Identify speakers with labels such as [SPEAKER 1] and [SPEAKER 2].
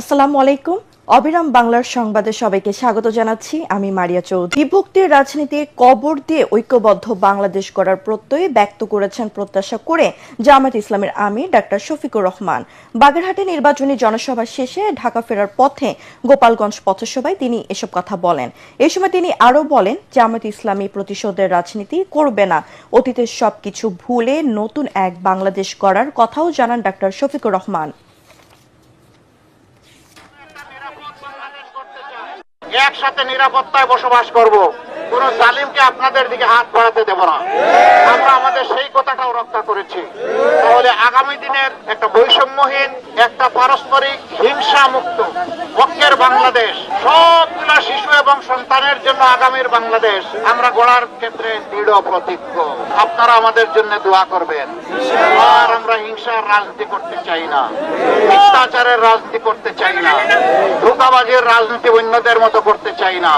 [SPEAKER 1] আসসালামু আলাইকুম। অবিরাম বাংলার সংবাদে সবাইকে স্বাগত জানাচ্ছি। আমি মারিয়া চৌধুরী। বিভক্তির রাজনীতির কবর দিয়ে ঐক্যবদ্ধ বাংলাদেশ গড়ার প্রত্যয় ব্যক্ত করেছেন প্রত্যাশা করে জামায়াত ইসলামের আমির ডাক্তার শফিকুর রহমান। বাগেরহাটে নির্বাচনী জনসভা শেষে ঢাকা ফেরার পথে গোপালগঞ্জ পথসভায় তিনি এসব কথা বলেন। এই সময় তিনি আরও বলেন, জামায়াত ইসলামী প্রতিশোধের রাজনীতি করবে না, অতীতের সবকিছু ভুলে নতুন এক বাংলাদেশ গড়ার কথাও জানান ডাক্তার শফিকুর রহমান।
[SPEAKER 2] একসাথে নিরাপত্তায় বসবাস করব, কোন জালিমকে আপনাদের দিকে হাত বাড়াতে দেব না। আমরা আমাদের সেই কথাটাও রক্ষা করেছি। তাহলে আগামী দিনের একটা বৈষম্যহীন, একটা পারস্পরিক হিংসা মুক্ত ঐক্যের বাংলাদেশ, সবগুলা শিশু এবং সন্তানের জন্য আগামীর বাংলাদেশ আমরা গড়ার ক্ষেত্রে দৃঢ় প্রতিজ্ঞ। আপনারা আমাদের জন্য দোয়া করবেন। আর আমরা হিংসার রাজনীতি করতে চাই না, মিথ্যাচারের রাজনীতি করতে চাই না, ধোঁকাবাজির রাজনীতি অন্যদের মতো করতে চাই না।